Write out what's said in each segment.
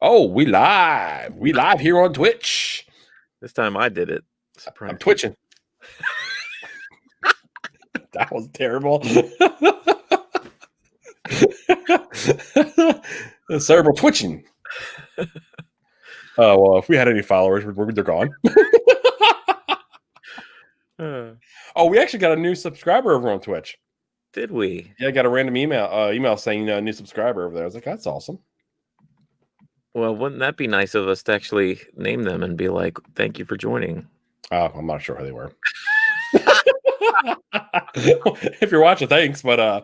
Oh, we live. We live here on Twitch. This time I did it. Surprise. I'm twitching. That was terrible. The cerebral twitching. Oh, well, if we had any followers, they're gone. Oh, we actually got a new subscriber over on Twitch. Did we? Yeah, I got a random email saying a new subscriber over there. I was like, that's awesome. Well, wouldn't that be nice of us to actually name them and be like, thank you for joining? Oh, I'm not sure who they were. If you're watching, thanks, but all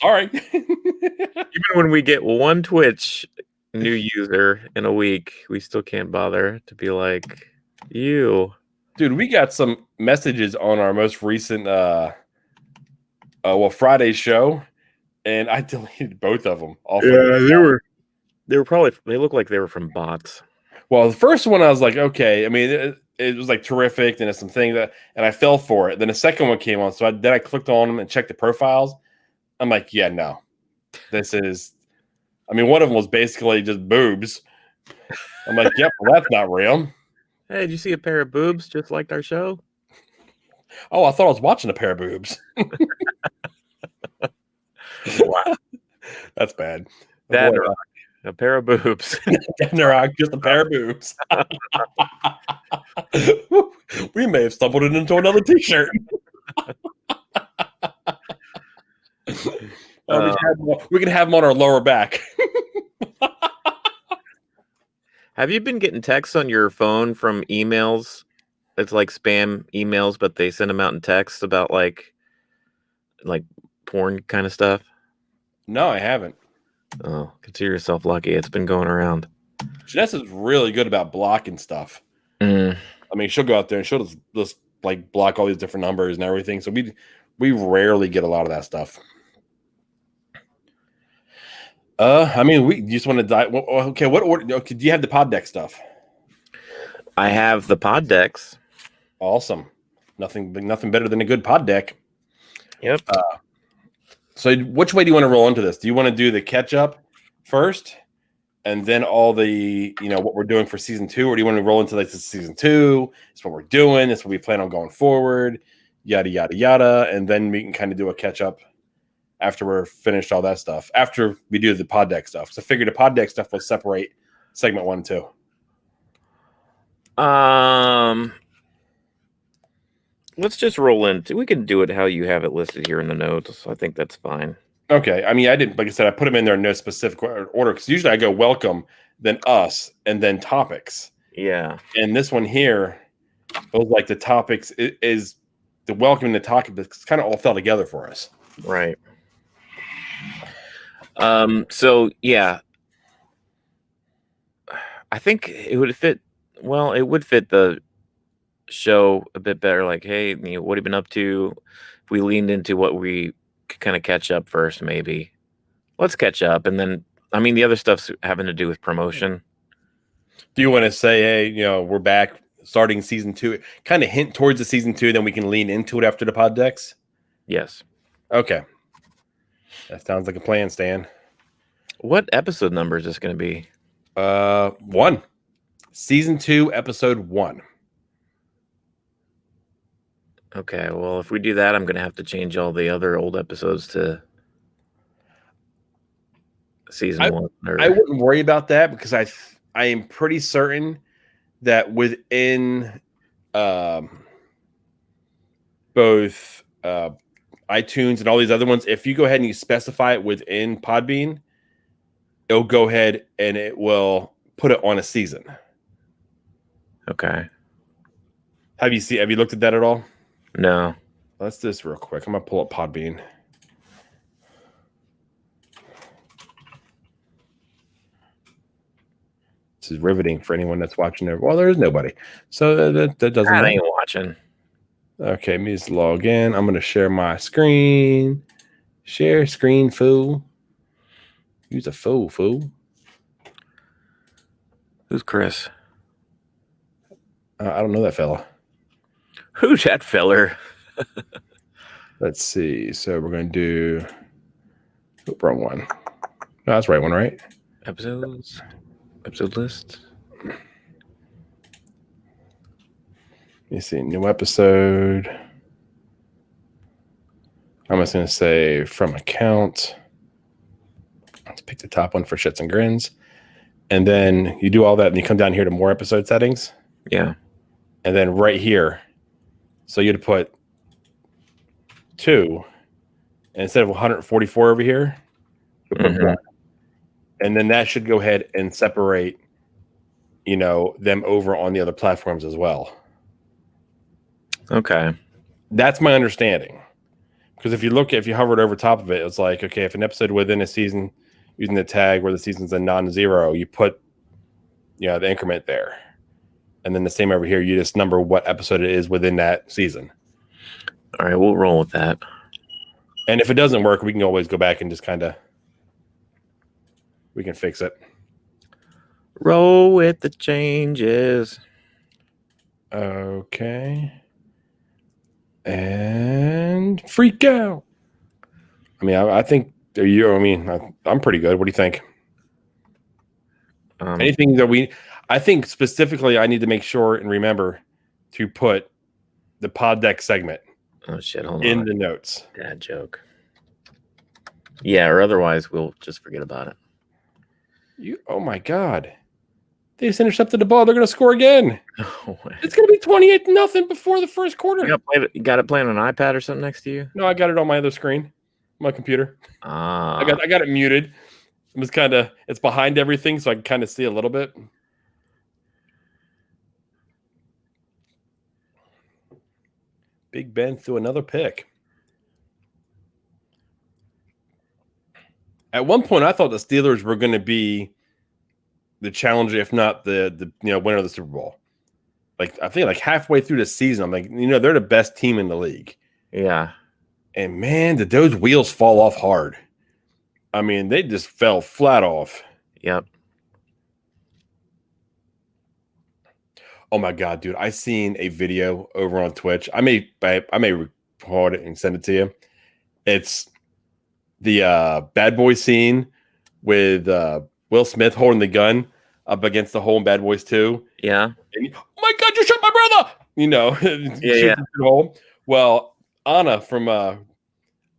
right. Even when we get one Twitch new user in a week, we still can't bother to be like, you. Dude, we got some messages on our most recent Friday's show, and I deleted both of them. They look like they were from bots. Well, the first one I was like, okay. I mean, it was like terrific, and it's something and I fell for it. Then the second one came on, so then I clicked on them and checked the profiles. I'm like, yeah, no, this is. I mean, one of them was basically just boobs. I'm like, yep, well, that's not real. Hey, did you see a pair of boobs just like our show? Oh, I thought I was watching a pair of boobs. Wow, that's bad. Dadnarok, a pair of boobs. Dadnarok, just a pair of boobs. We may have stumbled into another T-shirt. We can have them on our lower back. Have you been getting texts on your phone from emails? It's like spam emails, but they send them out in text about like porn kind of stuff. No, I haven't. Oh, consider yourself lucky. It's been going around. Janessa's really good about blocking stuff. I mean, she'll go out there and she'll just like block all these different numbers and everything. So we rarely get a lot of that stuff. I mean, we just want to die. Okay, what order? Okay, do you have the pod deck stuff? I have the pod decks. Awesome. Nothing better than a good pod deck. Yep. So which way do you want to roll into this? Do you want to do the catch up first and then all the, what we're doing for season 2, or do you want to roll into like season 2? It's what we're doing. It's what we plan on going forward, yada, yada, yada. And then we can kind of do a catch up after we're finished all that stuff, after we do the pod deck stuff. So I figured the pod deck stuff will separate segment 1 and 2. Let's just roll into. We can do it how you have it listed here in the notes. I think that's fine. Okay. I mean, I didn't, like I said, I put them in there in no specific order because usually I go welcome, then us, and then topics. Yeah. And this one here, it was like the topics is the welcome and the topics kind of all fell together for us. Right. So yeah, I think it would fit. Well, it would fit the show a bit better. Like, hey, what have you been up to? If we leaned into what we could kind of catch up first, maybe. Let's catch up, and then the other stuff's having to do with promotion. Do you want to say, hey, we're back starting season 2? Kind of hint towards the season 2, then we can lean into it after the pod decks. Yes. Okay. That sounds like a plan, Stan. What episode number is this going to be? 1. Season 2, episode 1. Okay, well, if we do that, I'm going to have to change all the other old episodes to season 1. I wouldn't worry about that because I am pretty certain that within both iTunes and all these other ones, if you go ahead and you specify it within Podbean, it'll go ahead and it will put it on a season. Okay. Have you looked at that at all? No. Let's do this real quick. I'm gonna pull up Podbean. This is riveting for anyone that's watching there. Well, there is nobody, so that doesn't matter. I ain't watching. Okay, let me just log in. I'm gonna share my screen. Share screen, fool. Use a fool. Who's Chris? I don't know that fella. Who's that feller? Let's see. So we're going to do wrong one. No, that's the right one, right? Episodes. Episode list. Let me see. New episode. I'm just going to say from account. Let's pick the top one for shits and grins. And then you do all that and you come down here to more episode settings. Yeah. And then right here. So you'd put 2. And instead of 144 over here, you put 1. And then that should go ahead and separate, them over on the other platforms as well. Okay. That's my understanding. Because if you hovered over top of it, it's like, okay, if an episode within a season using the tag where the season's a non-zero, you put, the increment there. And then the same over here, you just number what episode it is within that season. All right, we'll roll with that. And if it doesn't work, we can always go back and just we can fix it. Roll with the changes. Okay. And freak out. I mean, I think I'm pretty good. What do you think? Anything that I think specifically, I need to make sure and remember to put the pod deck segment. Oh shit! Hold in on. the notes. Dad joke. Yeah, or otherwise we'll just forget about it. Oh my god! They just intercepted the ball. They're going to score again. Oh, it's going to be 28-0 before the first quarter. You got it playing on an iPad or something next to you? No, I got it on my other screen, my computer. I got it muted. It was it's behind everything, so I can kind of see a little bit. Big Ben threw another pick. At one point, I thought the Steelers were going to be the challenger, if not the winner of the Super Bowl. I think halfway through the season, I'm like, they're the best team in the league. Yeah. And man, did those wheels fall off hard. I mean, they just fell flat off. Yep. Oh my god, dude! I seen a video over on Twitch. I may record it and send it to you. It's the Bad Boy scene with Will Smith holding the gun up against the hole in Bad Boys 2. Yeah. And, oh my god, you shot my brother! Yeah. The hole. Well, Anna from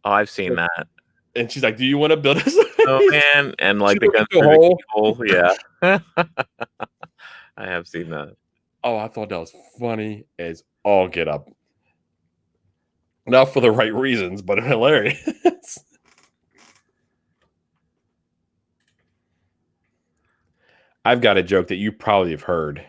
I've seen that. And she's like, "Do you want to build us?" Oh man, and the gun through the hole. Yeah. I have seen that. Oh, I thought that was funny as all get up. Not for the right reasons, but hilarious. I've got a joke that you probably have heard.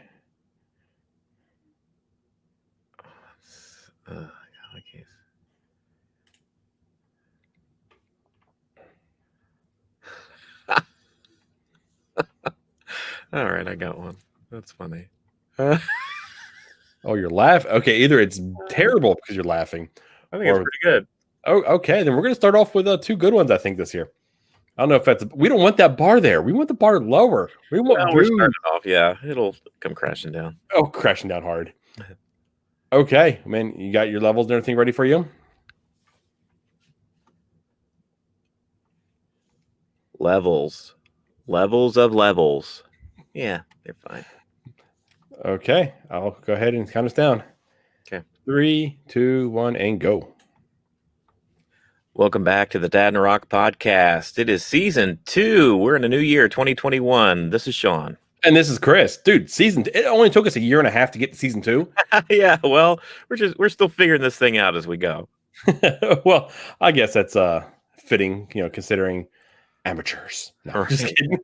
All right, I got one. That's funny. Oh, you're laughing. Okay, either it's terrible because you're laughing. I think it's pretty good. Oh, okay. Then we're going to start off with 2 good ones, I think, this year. I don't know if we don't want that bar there. We want the bar lower. We're starting off. Yeah, it'll come crashing down. Oh, crashing down hard. Okay, man, you got your levels and everything ready for you? Levels of levels. Yeah, they're fine. Okay, I'll go ahead and count us down. Okay. 3, 2, 1, and go. Welcome back to the Dadnarok podcast. It is season 2. We're in a new year, 2021. This is Sean. And this is Chris. Dude, it only took us a year and a half to get to season 2. Yeah, well, we're still figuring this thing out as we go. Well, I guess that's fitting, considering amateurs. No, just kidding.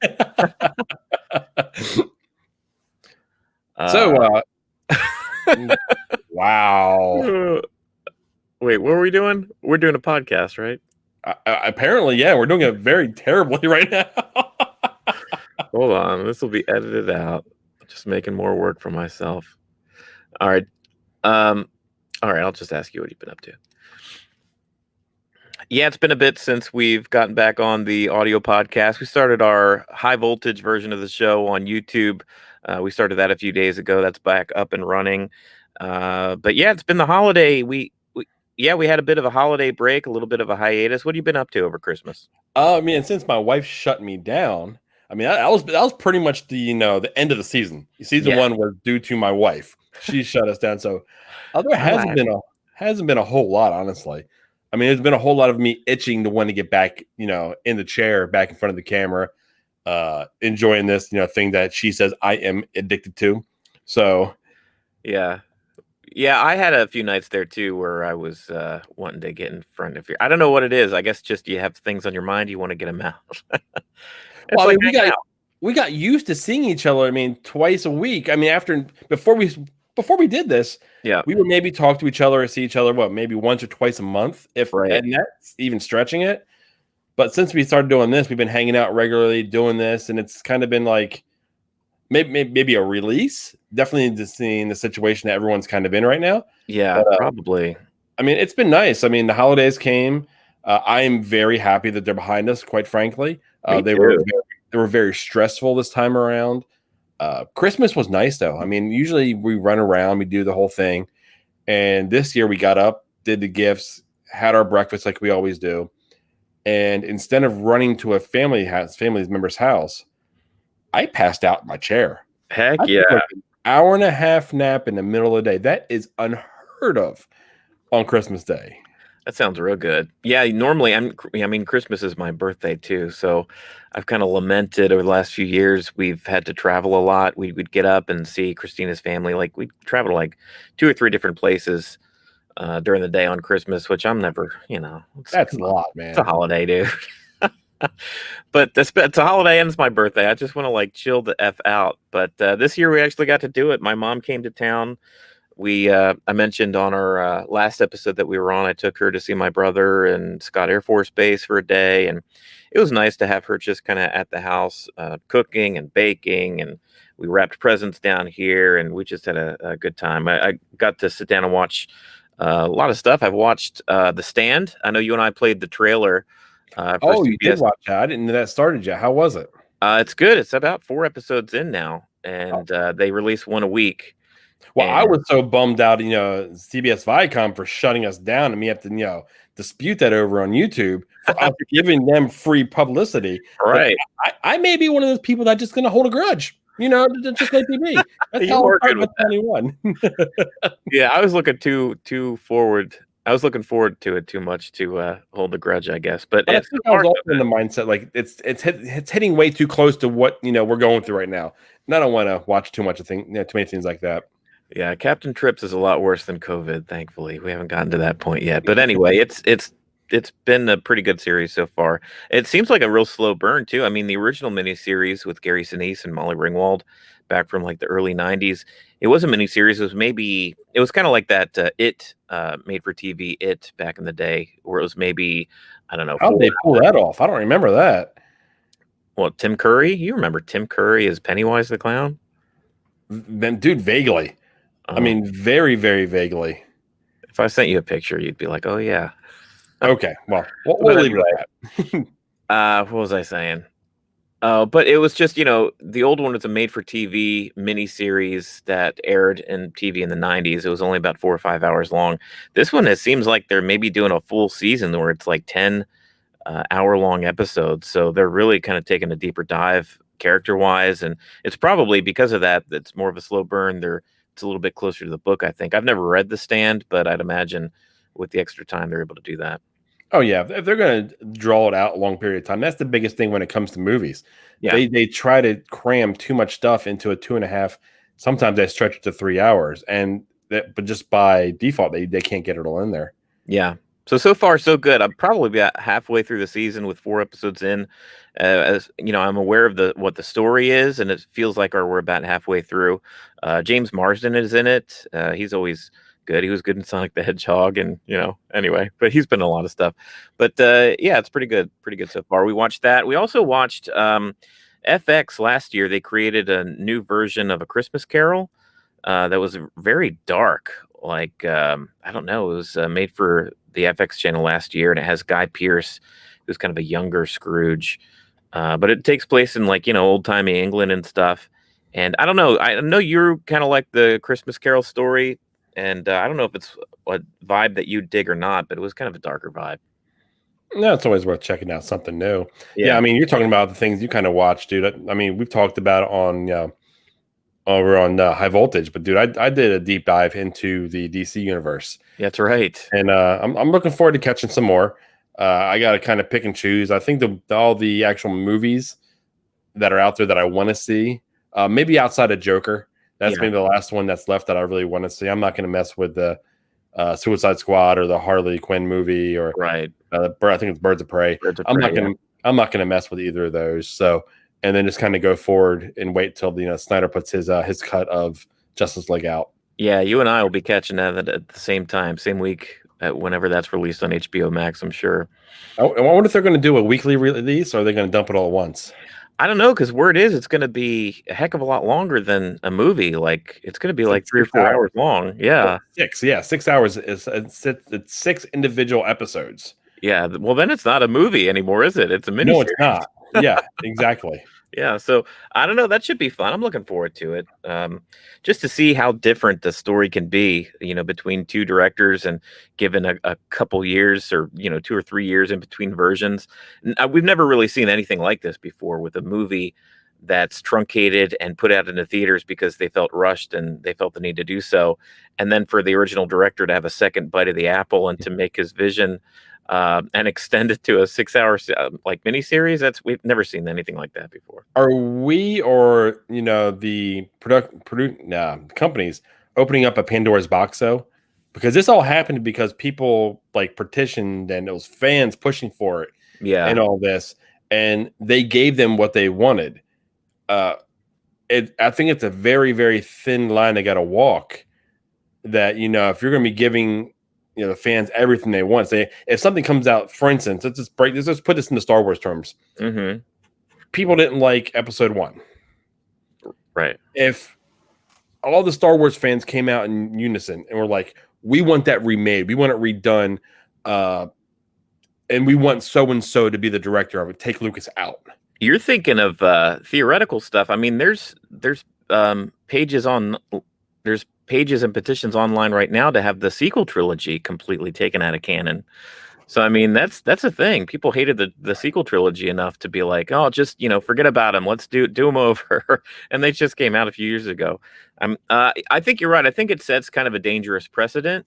Wow. Wait, what are we doing? We're doing a podcast, right? Apparently, yeah. We're doing it very terribly right now. Hold on. This will be edited out. Just making more work for myself. All right. All right. I'll just ask you what you've been up to. Yeah, it's been a bit since we've gotten back on the audio podcast. We started our high voltage version of the show on YouTube. We started that a few days ago. That's back up and running. But yeah, it's been the holiday. We had a bit of a holiday break, a little bit of a hiatus. What have you been up to over Christmas? Man, since my wife shut me down, I mean, that was pretty much the end of the season. Season Yeah. 1 was due to my wife. She shut us down. So other All right. hasn't been a whole lot, honestly. I mean, there's been a whole lot of me itching to want to get back, in the chair, back in front of the camera, enjoying this, thing that she says I am addicted to. So Yeah. Yeah, I had a few nights there too where I was wanting to get in front of your. I don't know what it is. I guess just you have things on your mind, you want to get them out. It's Well, I like mean, hanging out. we got used to seeing each other. I mean, twice a week. I mean, before we did this, Yeah. we would maybe talk to each other or see each other. What, maybe once or twice a month, if Right. and that's even stretching it. But since we started doing this, we've been hanging out regularly, doing this, and it's kind of been like maybe a release. Definitely just seeing the situation that everyone's kind of in right now. Yeah, But probably. I mean, it's been nice. I mean, the holidays came. I am very happy that they're behind us. Quite frankly, Me they were too. they were very stressful this time around. Christmas was nice though. I mean, usually we run around, we do the whole thing, and this year we got up, did the gifts, had our breakfast like we always do, and instead of running to a family member's house, I passed out in my chair. Heck I took yeah. like an hour and a half nap in the middle of the day. That is unheard of on Christmas Day. That sounds real good. Yeah, normally I mean Christmas is my birthday too, so I've kind of lamented over the last few years we've had to travel a lot. We'd get up and see Christina's family. Like we'd travel to like 2 or 3 different places during the day on Christmas, which I'm never, That's a come on, lot, it's a man. holiday, dude. But it's a holiday and it's my birthday. I just want to like chill the f out. But this year we actually got to do it. My mom came to town. I mentioned on our last episode that we were on, I took her to see my brother in Scott Air Force Base for a day, and it was nice to have her just kind of at the house cooking and baking, and we wrapped presents down here, and we just had a good time. I got to sit down and watch a lot of stuff. I've watched The Stand. I know you and I played the trailer for Oh, you did CBS. watch that. I didn't know that started yet. How was it? It's good. It's about 4 episodes in now, Oh, and they release one a week. well, I And was so bummed out, CBS Viacom for shutting us down, and we have to, dispute that over on YouTube for us giving them free publicity. That right, I may be one of those people that's just going to hold a grudge. Just like me. That's you how I'm were good starting with with 21. Yeah, I was looking too forward. I was looking forward to it too much to hold a grudge, I guess. But But I so think I was far, also so in good. the mindset like it's hitting way too close to what we're going through right now, and I don't want to watch too much of too many things like that. Yeah, Captain Trips is a lot worse than COVID. Thankfully, we haven't gotten to that point yet. But anyway, it's been a pretty good series so far. It seems like a real slow burn too. I mean, the original miniseries with Gary Sinise and Molly Ringwald back from like the early '90s. It was a miniseries. It was kind of like that It made for TV It back in the day, where it was maybe I don't know How did 4. they pull that off? I don't remember that. Well, Tim Curry, you remember Tim Curry as Pennywise the Clown? Then, dude, vaguely. I Oh, mean, very, very vaguely. if I sent you a picture, you'd be like, "Oh yeah." Okay, well, we'll But leave it anyway, at that. what was I saying? Oh, but it was just the old one was a made-for-TV miniseries that aired in TV in the '90s. It was only about 4 or 5 hours long. This one, it seems like they're maybe doing a full season where it's like 10 hour-long episodes. So they're really kind of taking a deeper dive character-wise, and it's probably because of that that's more of a slow burn. It's a little bit closer to the book, I think. I've never read The Stand, but I'd imagine with the extra time they're able to do that. Oh yeah, if they're going to draw it out a long period of time, that's the biggest thing when it comes to movies. Yeah. They try to cram too much stuff into a 2.5. Sometimes they stretch it to 3 hours, but just by default, they can't get it all in there. Yeah. So far so good. I'm probably about halfway through the season with 4 episodes in. As you know, I'm aware of what the story is, and it feels like we're about halfway through. James Marsden is in it. He's always good. He was good in Sonic the Hedgehog, and anyway. But he's been in a lot of stuff. But yeah, it's pretty good so far. We watched that. We also watched FX last year. They created a new version of A Christmas Carol that was very dark. Like I don't know, it was made for the FX channel last year, and it has Guy Pearce, who's kind of a younger Scrooge. But it takes place in like old timey England and stuff. And I don't know. I know you're kind of like the Christmas Carol story, and I don't know if it's a vibe that you dig or not, but it was kind of a darker vibe. No, it's always worth checking out something new. Yeah, Yeah, I mean, you're talking about the things you kind of watch, dude. I mean, we've talked about it on over on High Voltage, but dude, I did a deep dive into the DC universe, that's right. and I'm looking forward to catching some more. I got to kind of pick and choose. I think all the actual movies that are out there that I want to see, maybe outside of Joker, that's Yeah, maybe the last one that's left that I really want to see. I'm not going to mess with the Suicide Squad or the Harley Quinn movie or right. I think it's Birds of Prey. Birds of I'm Prey. not Yeah. gonna I'm not gonna mess with either of those. So and then just kind of go forward and wait till Snyder puts his cut of Justice League out. Yeah, you and I will be catching that at the same time, same week, whenever that's released on HBO Max, I'm sure. I wonder if they're going to do a weekly release or are they going to dump it all at once? I don't know, because word is it's gonna be a heck of a lot longer than a movie. Like, it's gonna be It's like like 3 or 4 6 hours. hours long. Oh, Yeah. 6, yeah, 6 hours is it's six individual episodes. Yeah. Well, then it's not a movie anymore, is it? It's a No, it's miniseries. not. Yeah, exactly. Yeah, so I don't know. That should be fun. I'm looking forward to it. Just to see how different the story can be, between two directors and given a couple years or, 2 or 3 years in between versions. We've never really seen anything like this before with a movie that's truncated and put out into theaters because they felt rushed and they felt the need to do so. And then for the original director to have a second bite of the apple and to make his vision and extend it to a 6 hour like miniseries. We've never seen anything like that before. Are we or the companies opening up a Pandora's box though? Because this all happened because people like petitioned and it was fans pushing for it Yeah, and all this, and they gave them what they wanted. Uh, I think it's a very, very thin line they got to walk. That if you're going to be giving the fans everything they want, say if something comes out, for instance, let's put this into Star Wars terms. hmm People didn't like Episode 1. right. If all the Star Wars fans came out in unison and were like, "We want that remade, we want it redone, uh, and we want so and so to be the director of it. Take Lucas out." You're thinking of theoretical stuff. I mean, pages on there's pages and petitions online right now to have the sequel trilogy completely taken out of canon. So I mean, that's a thing. People hated the sequel trilogy enough to be like, oh, just forget about them. Let's do them over. And they just came out a few years ago. I think you're right. I think it sets kind of a dangerous precedent.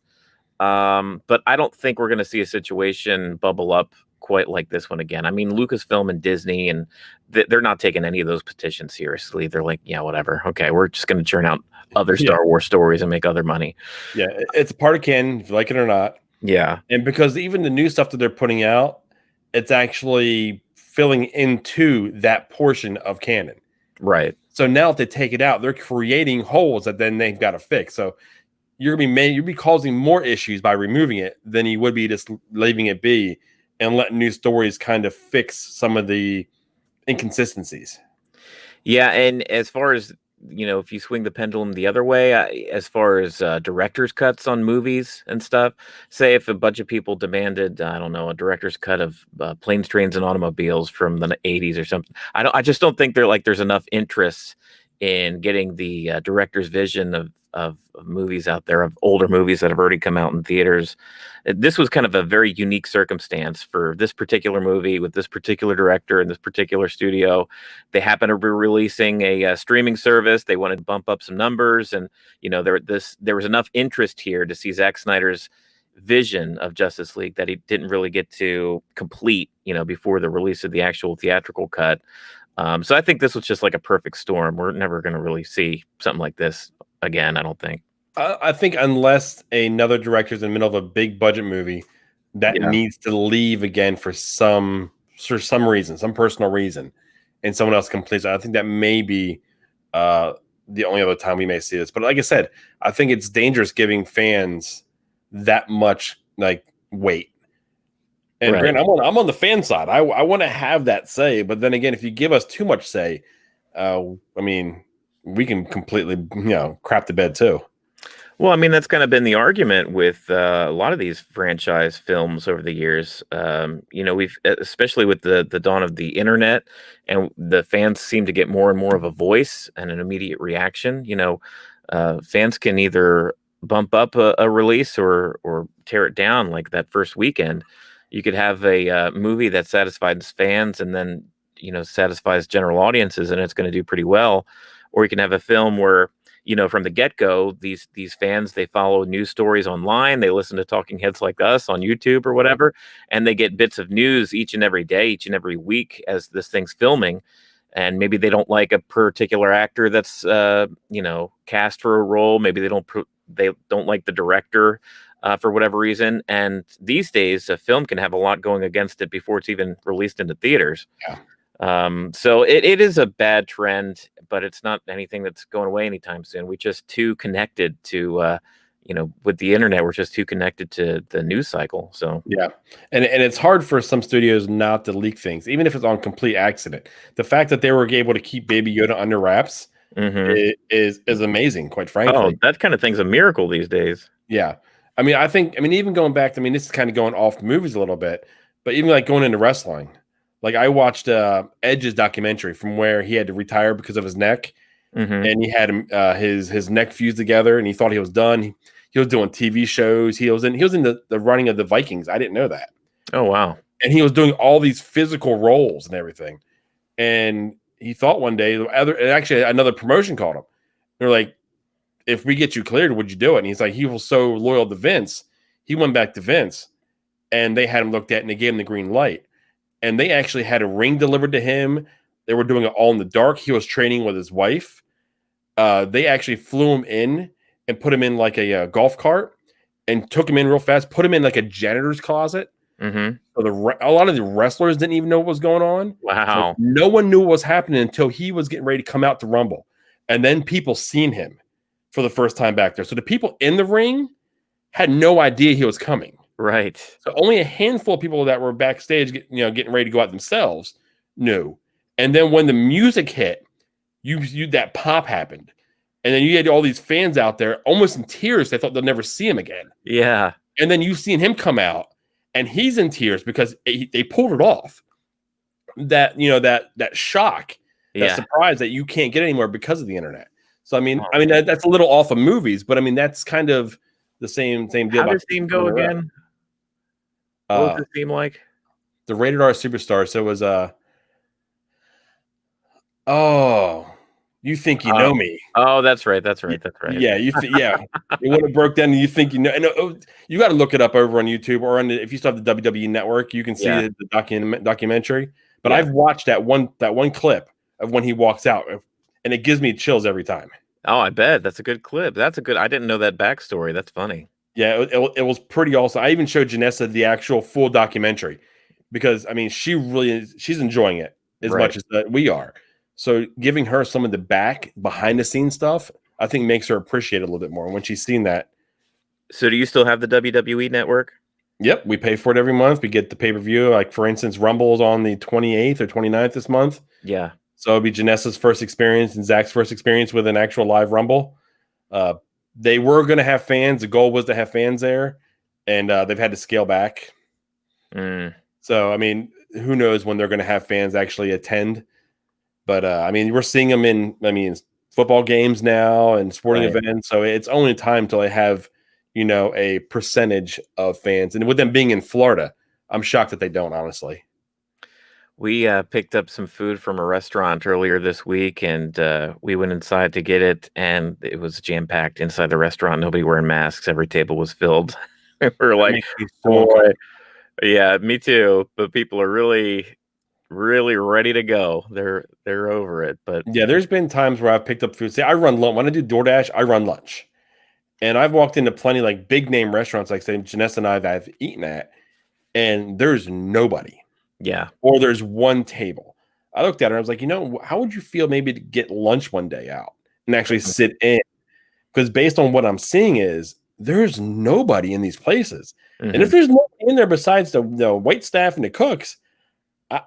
But I don't think we're going to see a situation bubble up quite like this one again. I mean, Lucasfilm and Disney, and they're not taking any of those petitions seriously. They're like, yeah, whatever. Okay, we're just going to churn out other Yeah, Star Wars stories and make other money. yeah, it's a part of canon, if you like it or not. Yeah, And because even the new stuff that they're putting out, it's actually filling into that portion of canon. right. So now if they take it out, they're creating holes that then they've got to fix. So you'll be causing more issues by removing it than you would be just leaving it be and letting new stories kind of fix some of the inconsistencies. Yeah, and as far as if you swing the pendulum the other way, as far as director's cuts on movies and stuff, say if a bunch of people demanded, I don't know, a director's cut of Planes, Trains, and Automobiles from the '80s or something, I just don't think there's enough interest in getting the director's vision of movies out there, of older movies that have already come out in theaters. This was kind of a very unique circumstance for this particular movie with this particular director and this particular studio. They happen to be releasing a streaming service. They wanted to bump up some numbers, and there was enough interest here to see Zack Snyder's vision of Justice League that he didn't really get to complete, before the release of the actual theatrical cut. So I think this was just like a perfect storm. We're never going to really see something like this again, I don't think. I think unless another director's in the middle of a big budget movie that Yeah. needs to leave again for some reason, some personal reason, and someone else completes it, I think that may be the only other time we may see this. But like I said, I think it's dangerous giving fans that much like weight. And Right. granted, I'm on the fan side. I want to have that say, but then again, if you give us too much say, I mean, we can completely crap the bed too. Well, I mean, that's kind of been the argument with a lot of these franchise films over the years. We've especially with the dawn of the internet, and the fans seem to get more and more of a voice and an immediate reaction. Fans can either bump up a release or tear it down like that first weekend. You could have a movie that satisfies fans and then satisfies general audiences, and it's going to do pretty well. Or you can have a film where from the get-go, these fans, they follow news stories online, they listen to talking heads like us on YouTube or whatever, and they get bits of news each and every day, each and every week as this thing's filming. And maybe they don't like a particular actor that's cast for a role. Maybe they don't like the director for whatever reason. And these days, a film can have a lot going against it before it's even released into theaters. Yeah. So it is a bad trend, but it's not anything that's going away anytime soon. We're just too connected to, with the internet, we're just too connected to the news cycle. So yeah, and it's hard for some studios not to leak things, even if it's on complete accident. The fact that they were able to keep Baby Yoda under wraps is amazing, quite frankly. Oh, that kind of thing's a miracle these days. Yeah, I mean, even going back to, this is kind of going off the movies a little bit, but even like going into wrestling. Like I watched Edge's documentary from where he had to retire because of his neck, and he had his neck fused together, and he thought he was done. He was doing TV shows. He was in the running of the Vikings. I didn't know that. Oh wow! And he was doing all these physical roles and everything. And he thought one day, actually another promotion called him. They're like, "If we get you cleared, would you do it?" And he's like, he was so loyal to Vince, he went back to Vince, and they had him looked at, and they gave him the green light. And they actually had a ring delivered to him. They were doing it all in the dark. He was training with his wife. They actually flew him in and put him in like a golf cart and took him in real fast, put him in like a janitor's closet. So a lot of the wrestlers didn't even know what was going on. Wow. So no one knew what was happening until he was getting ready to come out to Rumble. And then people seen him for the first time back there. So the people in the ring had no idea he was coming. Right. So only a handful of people that were backstage, getting ready to go out themselves knew. And then when the music hit, you that pop happened. And then you had all these fans out there almost in tears. They thought they'll never see him again. Yeah. And then you've seen him come out and he's in tears because they pulled it off. That shock, that surprise that you can't get anymore because of the internet. So, that's a little off of movies, but that's kind of the same deal. How does the theme go again? What was the theme like? The Rated R Superstar. So it was you think you know me. Oh, that's right. Yeah, it would have broke down. And you think you know. And you got to look it up over on YouTube or if you still have the WWE Network, you can see the documentary. But I've watched that one clip of when he walks out, and it gives me chills every time. Oh, I bet that's a good clip. I didn't know that backstory. That's funny. Yeah, it was pretty awesome. I even showed Janessa the actual full documentary because she's enjoying it as much as we are. So giving her some of the behind the scenes stuff, I think makes her appreciate it a little bit more when she's seen that. So do you still have the WWE Network? Yep, we pay for it every month. We get the pay-per-view. Like for instance, Rumble's on the 28th or 29th this month. Yeah. So it'll be Janessa's first experience and Zach's first experience with an actual live Rumble. They were going to have fans. The goal was to have fans there, and they've had to scale back. So, who knows when they're going to have fans actually attend. But, we're seeing them in, football games now and sporting events. So it's only time till they have, a percentage of fans. And with them being in Florida, I'm shocked that they don't, honestly. We picked up some food from a restaurant earlier this week, and we went inside to get it, and it was jam-packed inside the restaurant. Nobody wearing masks. Every table was filled. We were like, boy. Yeah, me too. But people are really, really ready to go. They're over it. But yeah, there's been times where I've picked up food. Say, I run lunch. When I do DoorDash, I run lunch. And I've walked into plenty like big-name restaurants, like say Janessa and I've eaten at, and there's nobody. Yeah. Or there's one table. I looked at her and I was like, how would you feel maybe to get lunch one day out and actually sit in? Because based on what I'm seeing is there's nobody in these places. And if there's nobody in there besides the wait staff and the cooks,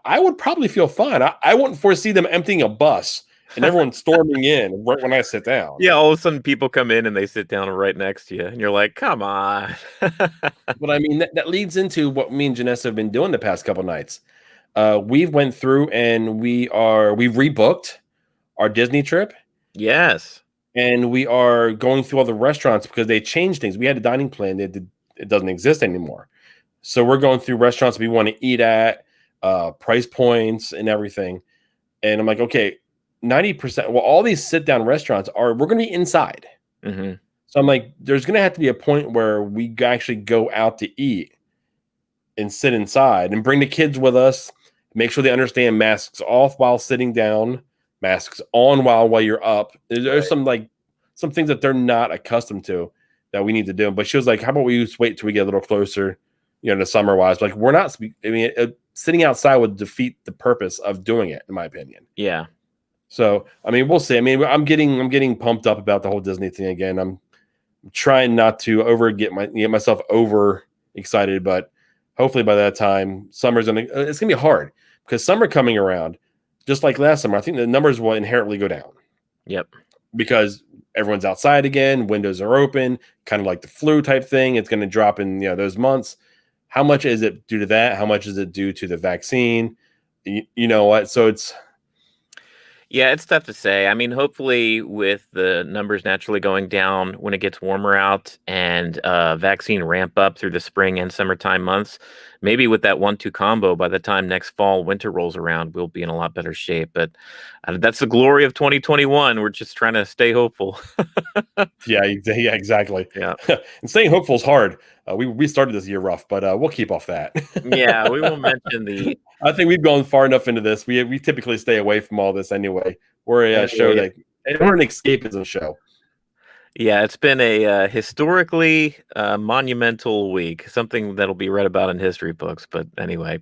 I would probably feel fine. I wouldn't foresee them emptying a bus and everyone storming in right when I sit down. Yeah, all of a sudden people come in and they sit down right next to you. And you're like, come on. But that leads into what me and Janessa have been doing the past couple nights. We've went through and we've rebooked our Disney trip. Yes. And we are going through all the restaurants because they changed things. We had a dining plan that it doesn't exist anymore. So we're going through restaurants we want to eat at, price points and everything. And I'm like, okay, 90%. Well, all these sit down restaurants we're going to be inside. Mm-hmm. So I'm like, there's going to have to be a point where we actually go out to eat and sit inside and bring the kids with us. Make sure they understand masks off while sitting down, masks on while you're up. There's some things that they're not accustomed to that we need to do. But she was like, how about we just wait till we get a little closer, to summer wise? Like, we're not, I mean, sitting outside would defeat the purpose of doing it, in my opinion. Yeah. So, I mean, we'll see. I mean, I'm getting pumped up about the whole Disney thing again. I'm trying not to get myself over excited, but hopefully by that time, it's gonna be hard because summer coming around, just like last summer, I think the numbers will inherently go down. Yep. Because everyone's outside again, windows are open, kind of like the flu type thing. It's going to drop in those months. How much is it due to that? How much is it due to the vaccine? You know what? So it's tough to say. I mean, hopefully with the numbers naturally going down when it gets warmer out and vaccine ramp up through the spring and summertime months, maybe with that 1-2 combo, by the time next fall winter rolls around, we'll be in a lot better shape. But that's the glory of 2021. We're just trying to stay hopeful. yeah, exactly. Yeah. And staying hopeful is hard. We started this year rough, but we'll keep off that. Yeah, we will mention the. I think we've gone far enough into this. We typically stay away from all this anyway. We're a show that we're an escapism show. Yeah, it's been a historically monumental week, something that'll be read about in history books. But anyway,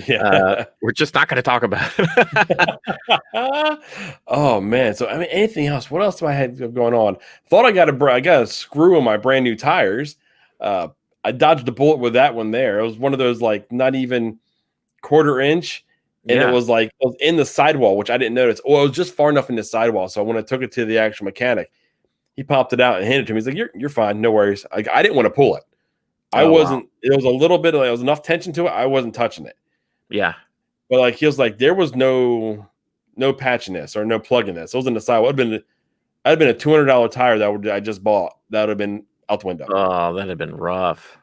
we're just not going to talk about it. Oh man! So I mean, anything else? What else do I have going on? Thought I got a screw on my brand new tires. I dodged a bullet with that one there. It was one of those like not even quarter inch, and it was in the sidewall, which I didn't notice. Well, it was just far enough in the sidewall. So when I took it to the actual mechanic, he popped it out and handed it to me. He's like, "You're fine, no worries." Like, I didn't want to pull it. I wasn't. Wow. It was a little bit. There was enough tension to it. I wasn't touching it. Yeah, but he was like, there was no patching this or no plugging this. It was in the sidewall. I'd been a $200 tire I just bought. That would have been out the window. Oh, that'd have been rough.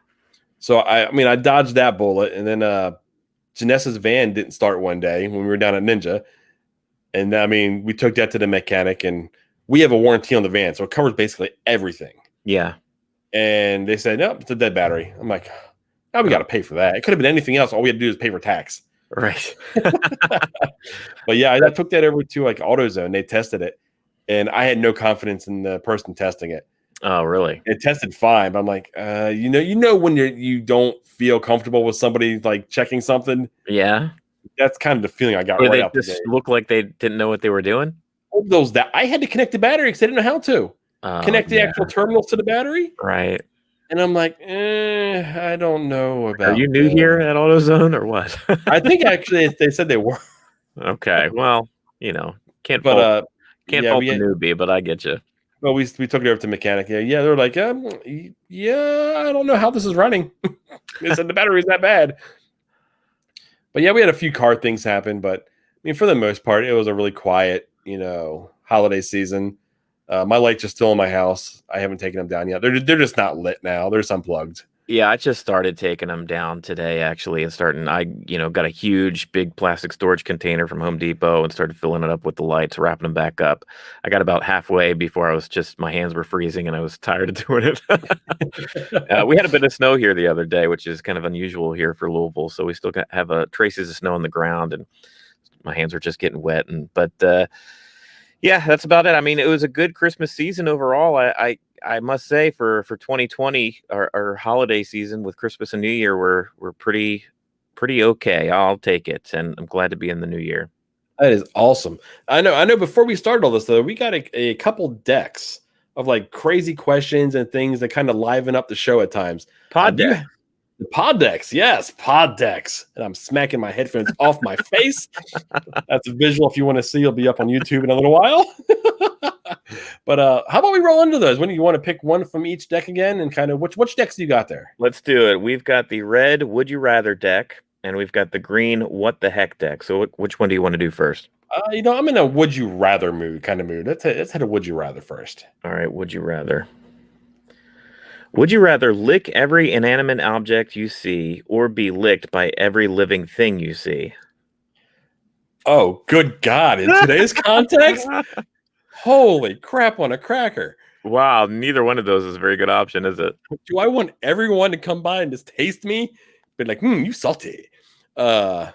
So I dodged that bullet, and then Janessa's van didn't start one day when we were down at Ninja, and we took that to the mechanic, and we have a warranty on the van, so it covers basically everything. Yeah, and they said no, it's a dead battery. I'm like, now we got to pay for that. It could have been anything else. All we had to do is pay for tax. Right. But yeah, I took that over to AutoZone. They tested it, and I had no confidence in the person testing it. Oh, really? It tested fine, but I'm like, when you don't feel comfortable with somebody checking something. Yeah, that's kind of the feeling I got. Did they just look like they didn't know what they were doing? That I had to connect the battery because I didn't know how to connect the actual terminals to the battery. Right. And I'm like, I don't know about. Are you new here at AutoZone or what? I think actually they said they were. Okay, well, can't fault the newbie, but I get you. Well, we took it over to mechanic. Yeah, they're like, I don't know how this is running. They said the battery's that bad. But yeah, we had a few car things happen, but for the most part, it was a really quiet, holiday season. My lights are still in my house. I haven't taken them down yet. They're just not lit now. They're just unplugged. Yeah, I just started taking them down today, actually, and I got a huge, big plastic storage container from Home Depot and started filling it up with the lights, wrapping them back up. I got about halfway before my hands were freezing and I was tired of doing it. We had a bit of snow here the other day, which is kind of unusual here for Louisville. So we still have traces of snow on the ground and my hands were just getting wet. But yeah, that's about it. It was a good Christmas season overall. I must say for 2020, our holiday season with Christmas and New Year were pretty okay. I'll take it, and I'm glad to be in the new year. That is awesome. I know. Before we started all this, though, we got a couple decks of crazy questions and things that kind of liven up the show at times. Pod deck. The pod decks, yes, pod decks. And I'm smacking my headphones off my face. That's a visual if you want to see. It'll be up on YouTube in a little while. But how about we roll into those? When do you want to pick one from each deck again, and kind of which decks do you got there? Let's do it. We've got the red Would You Rather deck, and we've got the green What the Heck deck. So which one do you want to do first? I'm in a Would You Rather mood. Let's hit a Would You Rather first. All right, Would You Rather. Would you rather lick every inanimate object you see or be licked by every living thing you see? Oh, good God. In today's context? Holy crap on a cracker. Wow, neither one of those is a very good option, is it? Do I want everyone to come by and just taste me? Be like, you salty. Or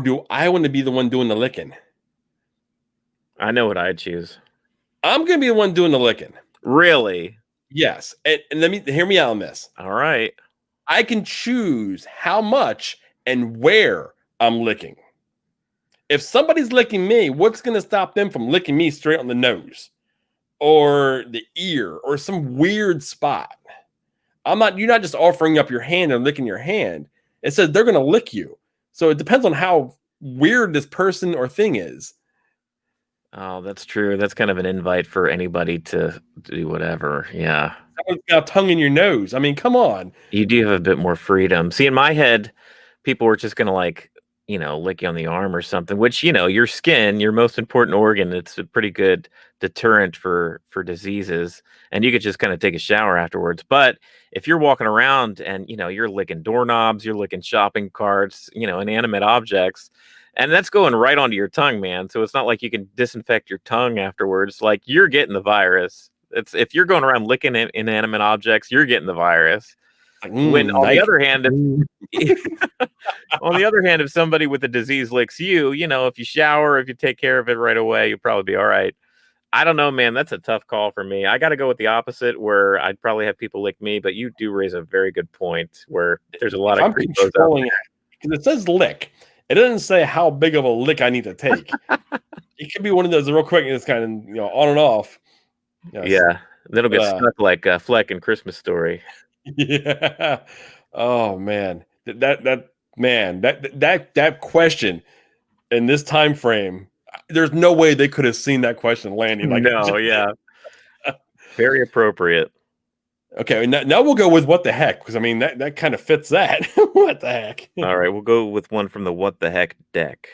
do I want to be the one doing the licking? I know what I'd choose. I'm going to be the one doing the licking. Really? Yes. And let me hear me out on this. All right. I can choose how much and where I'm licking. If somebody's licking me, what's going to stop them from licking me straight on the nose or the ear or some weird spot? You're not just offering up your hand and licking your hand. It says they're going to lick you. So it depends on how weird this person or thing is. Oh, that's true. That's kind of an invite for anybody to do whatever. Yeah. Someone's got a tongue in your nose. I mean, come on. You do have a bit more freedom. See, in my head, people were just going to lick you on the arm or something, which, your skin, your most important organ, it's a pretty good deterrent for diseases. And you could just kind of take a shower afterwards. But if you're walking around and, you're licking doorknobs, you're licking shopping carts, inanimate objects, and that's going right onto your tongue, man. So it's not like you can disinfect your tongue afterwards. Like, you're getting the virus. If you're going around licking inanimate objects, you're getting the virus. When on the other hand, if somebody with a disease licks you, if you shower, if you take care of it right away, you'll probably be all right. I don't know, man. That's a tough call for me. I got to go with the opposite, where I'd probably have people lick me. But you do raise a very good point, where there's a lot of controlling it, because it says lick. It doesn't say how big of a lick I need to take. It could be one of those real quick and it's kind of on and off. Yes. Yeah, then it'll get stuck like Fleck in Christmas Story. Yeah. Oh man, that question in this time frame, there's no way they could have seen that question landing. Like, no, yeah, very appropriate. Okay, now we'll go with what the heck, because I mean that kind of fits that. What the heck? All right, we'll go with one from the what the heck deck.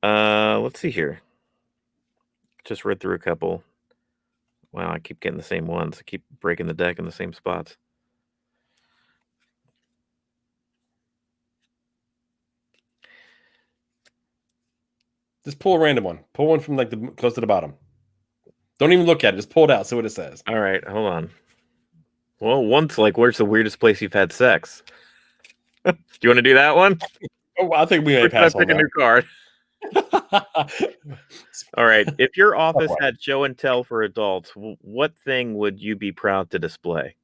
Let's see here. Just read through a couple. Wow, I keep getting the same ones. I keep breaking the deck in the same spots. Just pull a random one. Pull one from like close to the bottom. Don't even look at it. Just pull it out. See what it says. All right, hold on. Well, one's like, where's the weirdest place you've had sex? Do you want to do that one? Oh, I think we may pass on that. Pick a new card. All right. If your office had show and tell for adults, what thing would you be proud to display?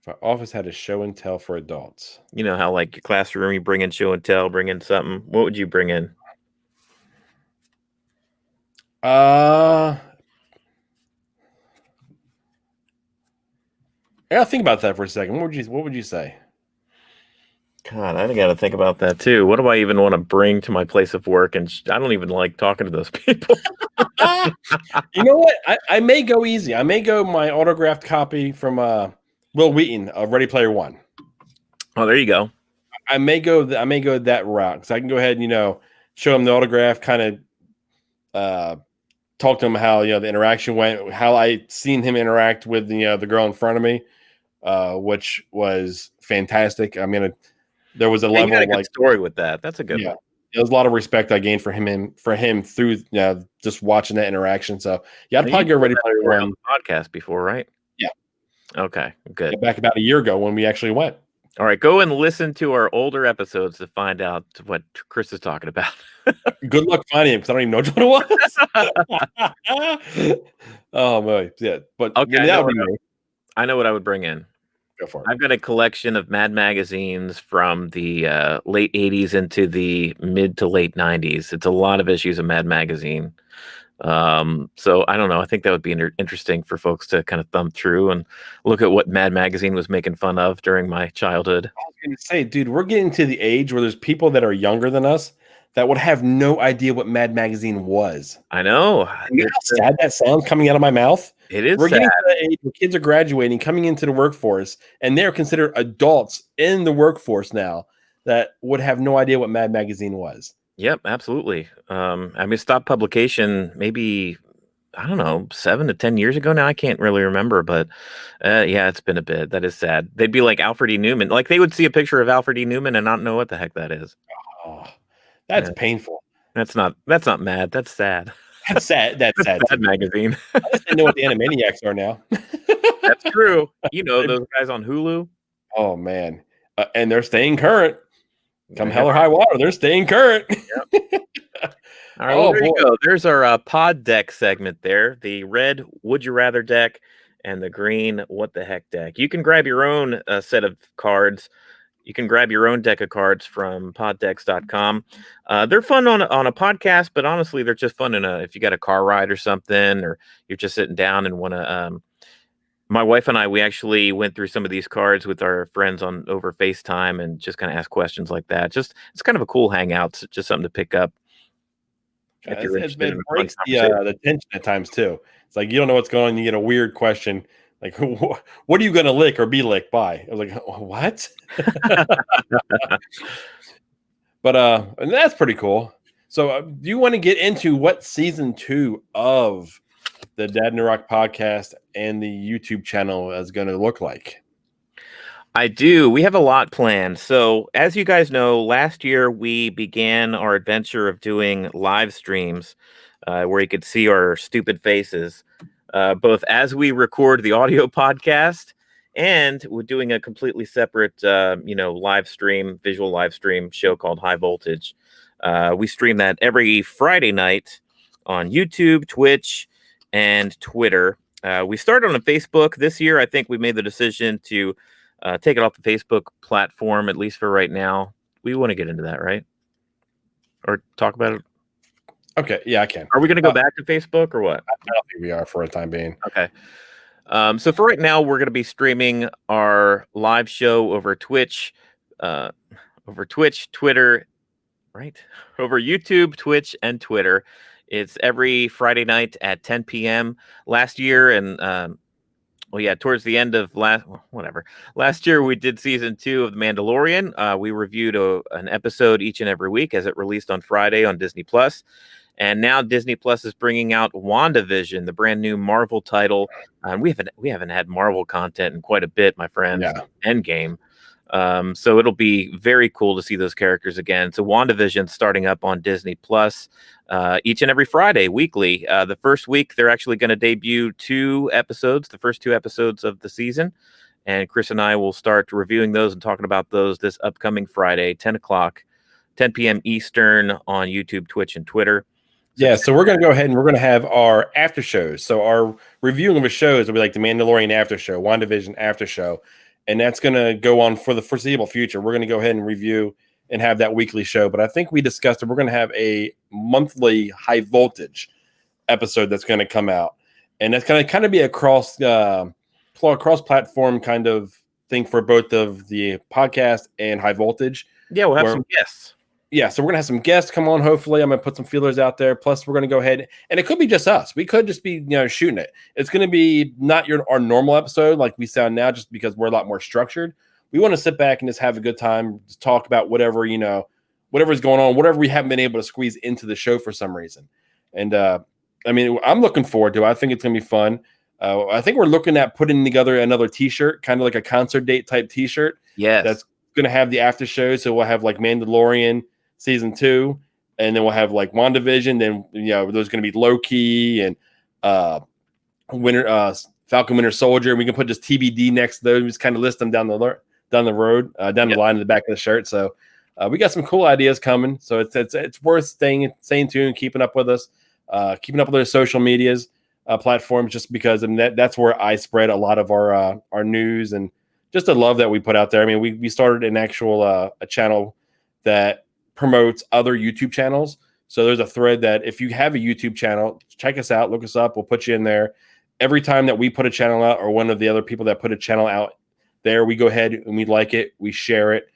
If our office had a show and tell for adults. You know how like your classroom, you bring in show and tell, bring in something. What would you bring in? I gotta think about that for a second. What would you say? God, I got to think about that too. What do I even want to bring to my place of work? And I don't even like talking to those people. You know what? I may go easy. I may go my autographed copy from Will Wheaton of Ready Player One. Oh, there you go. I may go that route, because I can go ahead and show him the autograph, kind of talk to him how the interaction went, how I seen him interact with the girl in front of me, which was fantastic. I mean, there was a level of like story with that. That's a good one. There was a lot of respect I gained for him through just watching that interaction. So yeah, I'd probably go Ready Player One on the podcast before, right? Yeah. Okay, good. Back about a year ago when we actually went. All right, go and listen to our older episodes to find out what Chris is talking about. Good luck finding him, because I don't even know what it was. Oh my, yeah. But okay, I know what I would bring in. Go for it. I've got a collection of Mad magazines from the late 80s into the mid to late 90s. It's a lot of issues of Mad magazine. So I don't know. I think that would be interesting for folks to kind of thumb through and look at what Mad magazine was making fun of during my childhood. I was going to say, dude, we're getting to the age where there's people that are younger than us that would have no idea what Mad magazine was. I know. You know how sad that sounds coming out of my mouth? It is. We're getting to the age where kids are graduating, coming into the workforce, and they're considered adults in the workforce now that would have no idea what Mad magazine was. Yep, absolutely. I mean, stopped publication maybe I don't know, 7 to 10 years ago now. I can't really remember, but yeah, it's been a bit. That is sad. They'd be like Alfred E. Newman. Like they would see a picture of Alfred E. Newman and not know what the heck that is. Oh, that's Yeah, painful. that's not mad. That's sad. That's sad. That's That's sad Sad too. magazine. At least they know what the Animaniacs are now. That's true. You know those guys on Hulu. Oh man, and they're staying current. Come They hell or are. high water, they're staying current. Yep. All right, well, Oh there you boy. go. There's our pod deck segment there. The red Would You Rather deck and the green What the Heck deck. You can grab your own set of cards. You can grab your own deck of cards from poddecks.com. They're fun on a podcast, but honestly, they're just fun if you got a car ride or something, or you're just sitting down and want to. My wife and I, we actually went through some of these cards with our friends on over FaceTime and just kind of ask questions like that. Just it's kind of a cool hangout, just something to pick up if you're interested in It a fun breaks conversation. the tension at times too. It's like you don't know what's going on. You get a weird question like, "What are you going to lick or be licked by?" I was like, "What?" But and that's pretty cool. So, do you want to get into what season 2 of the Dadnarok podcast and the YouTube channel is going to look like? I do. We have a lot planned. So, as you guys know, last year we began our adventure of doing live streams where you could see our stupid faces, both as we record the audio podcast and we're doing a completely separate, live stream, visual live stream show called High Voltage. We stream that every Friday night on YouTube, Twitch, and Twitter. We started on Facebook this year. I think we made the decision to take it off the Facebook platform, at least for right now. We want to get into that, right? Or talk about it. Okay, yeah, I can. Are we going to go back to Facebook or what? I don't think we are for a time being. Okay. So for right now, we're going to be streaming our live show over Twitch, Twitter, right? Over YouTube, Twitch, and Twitter. It's every Friday night at 10 p.m. Last year, and towards the end of last year, we did season 2 of The Mandalorian. We reviewed an episode each and every week as it released on Friday on Disney Plus. And now Disney Plus is bringing out WandaVision, the brand new Marvel title. We haven't had Marvel content in quite a bit, my friends. Yeah. Endgame. So it'll be very cool to see those characters again. So WandaVision starting up on Disney Plus each and every Friday, weekly. The first week they're actually going to debut 2 episodes, the first 2 episodes of the season. And Chris and I will start reviewing those and talking about those this upcoming Friday, 10 p.m. Eastern on YouTube, Twitch, and Twitter. So we're going to go ahead and we're going to have our after shows. So our reviewing of a show will be like the Mandalorian after show, WandaVision after show, and that's going to go on for the foreseeable future. We're going to go ahead and review and have that weekly show. But I think we discussed it. We're going to have a monthly High Voltage episode that's going to come out, and that's going to kind of be a cross platform kind of thing for both of the podcast and High Voltage. Yeah, we'll have some guests. Yeah, so we're gonna have some guests come on. Hopefully, I'm gonna put some feelers out there. Plus, we're gonna go ahead and it could be just us. We could just be shooting it. It's gonna be not our normal episode like we sound now, just because we're a lot more structured. We want to sit back and just have a good time, just talk about whatever whatever's going on, whatever we haven't been able to squeeze into the show for some reason. And I'm looking forward to it. I think it's gonna be fun. I think we're looking at putting together another T-shirt, kind of like a concert date type T-shirt. Yes, that's gonna have the after show. So we'll have like Mandalorian season 2, and then we'll have like WandaVision. Then there's going to be Loki and Falcon Winter Soldier. We can put just TBD next to those. Just kind of list them down the road, down the line in the back of the shirt. So we got some cool ideas coming. So it's worth staying tuned, keeping up with us, keeping up with our social medias platforms, just because that's where I spread a lot of our news and just the love that we put out there. I mean, we started an actual a channel that promotes other YouTube channels. So there's a thread that if you have a YouTube channel, check us out, look us up. We'll put you in there. Every time that we put a channel out, or one of the other people that put a channel out there, we go ahead and we like it. We share it.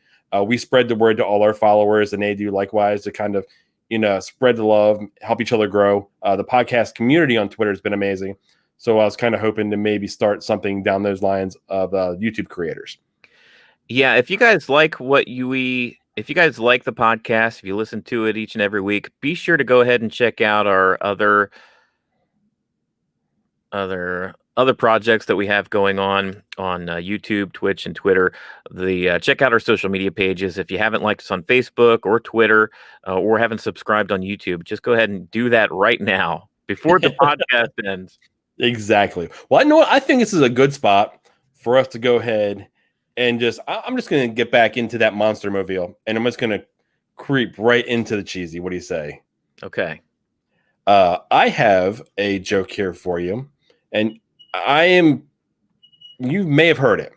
We spread the word to all our followers, and they do likewise to kind of, spread the love, help each other grow. The podcast community on Twitter has been amazing. So I was kind of hoping to maybe start something down those lines of YouTube creators. Yeah, if you guys like if you guys like the podcast, if you listen to it each and every week, be sure to go ahead and check out our other other projects that we have going on YouTube, Twitch, and Twitter. Check out our social media pages. If you haven't liked us on Facebook or Twitter, or haven't subscribed on YouTube, just go ahead and do that right now before the podcast ends. Exactly. Well, I know what, I think this is a good spot for us to go ahead and I'm just going to get back into that monster mobile, and I'm just going to creep right into the cheesy. What do you say? Okay. I have a joke here for you, and you may have heard it.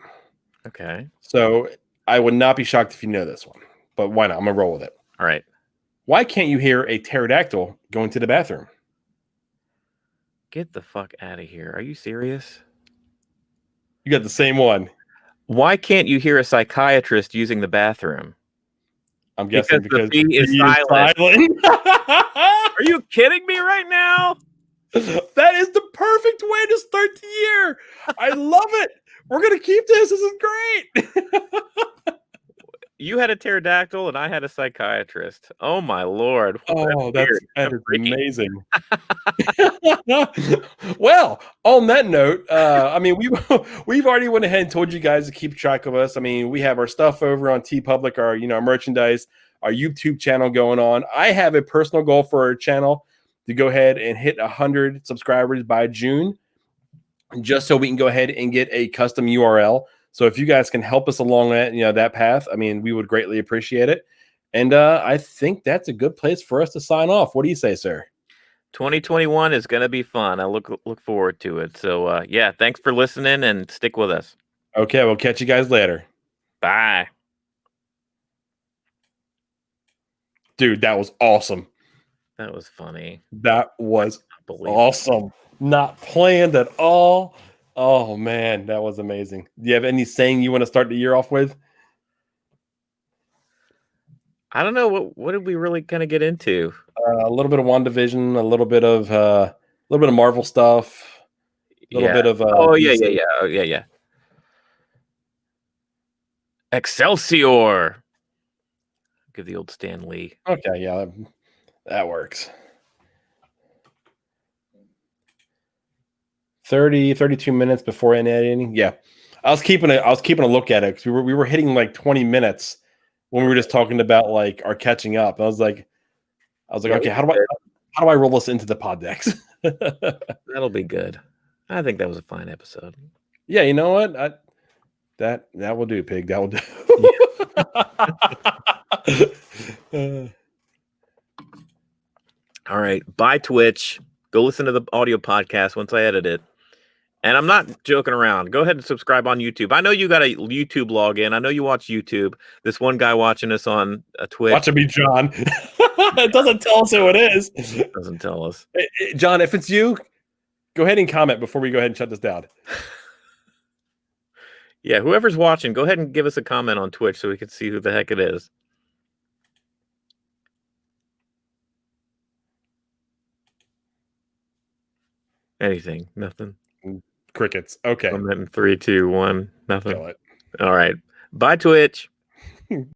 Okay. So I would not be shocked if you know this one, but why not? I'm going to roll with it. All right. Why can't you hear a pterodactyl going to the bathroom? Get the fuck out of here. Are you serious? You got the same one. Why can't you hear a psychiatrist using the bathroom? I'm guessing because the bee is silent. Are you kidding me right now? That is the perfect way to start the year. I love it. We're going to keep this. This is great. You had a pterodactyl and I had a psychiatrist. Oh my Lord. Oh, that is amazing. Well, on that note, I mean, we've already went ahead and told you guys to keep track of us. I mean, we have our stuff over on TeePublic, our merchandise, our YouTube channel going on. I have a personal goal for our channel to go ahead and hit 100 subscribers by June, just so we can go ahead and get a custom URL. So if you guys can help us along that path, I mean, we would greatly appreciate it. And I think that's a good place for us to sign off. What do you say, sir? 2021 is going to be fun. I look forward to it. So yeah, thanks for listening and stick with us. Okay, we'll catch you guys later. Bye. Dude, that was awesome. That was funny. That was awesome. Not planned at all. Oh man, that was amazing. Do you have any saying you want to start the year off with? I don't know. What did we really kind of get into? A little bit of WandaVision, a little bit of Marvel stuff, a little bit of yeah. Excelsior. Give the old Stan Lee. Okay, yeah, that works. 32 minutes before any editing. Yeah, I was keeping a look at it because we were hitting like 20 minutes when we were just talking about like our catching up. I was like, okay, how do I roll this into the pod decks? That'll be good. I think that was a fine episode. Yeah, you know what? That will do, pig. That will do. All right, bye Twitch. Go listen to the audio podcast once I edit it. And I'm not joking around. Go ahead and subscribe on YouTube. I know you got a YouTube login. I know you watch YouTube. This one guy watching us on Twitch. Watching me, John. It doesn't tell us who it is. It doesn't tell us. John, if it's you, go ahead and comment before we go ahead and shut this down. Yeah, whoever's watching, go ahead and give us a comment on Twitch so we can see who the heck it is. Anything? Nothing? Crickets. Okay. I'm in 3, 2, 1. Nothing. Kill it. All right. Bye, Twitch.